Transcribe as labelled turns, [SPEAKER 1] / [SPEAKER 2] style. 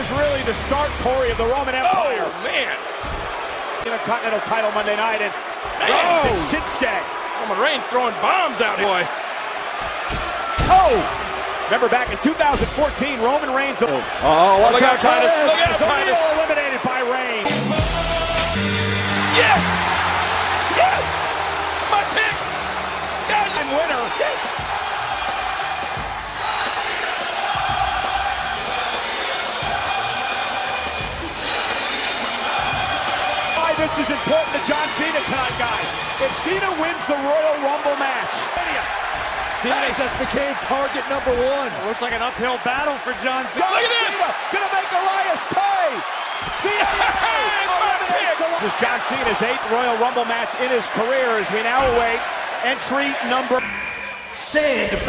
[SPEAKER 1] is really the start, Corey, of the Roman Empire.
[SPEAKER 2] Oh, man.
[SPEAKER 1] In a Continental title Monday night, and Skay.
[SPEAKER 2] Roman Reigns throwing bombs out here. Boy.
[SPEAKER 1] Oh! Remember back in 2014, Roman Reigns.
[SPEAKER 2] Look out, Titus. Look out, Titus.
[SPEAKER 1] Eliminated by Reigns.
[SPEAKER 2] Yes! Yes! My pick!
[SPEAKER 1] Yes! And winner.
[SPEAKER 2] Yes!
[SPEAKER 1] Why this is important to John Cena tonight, guys. If Cena wins the Royal Rumble match,
[SPEAKER 3] Cena just became target number one.
[SPEAKER 4] Looks like an uphill battle for John Cena.
[SPEAKER 1] Look at this! Gonna make Elias pay! This is John Cena's 8th Royal Rumble match in his career as we now await entry number.
[SPEAKER 3] Stand back.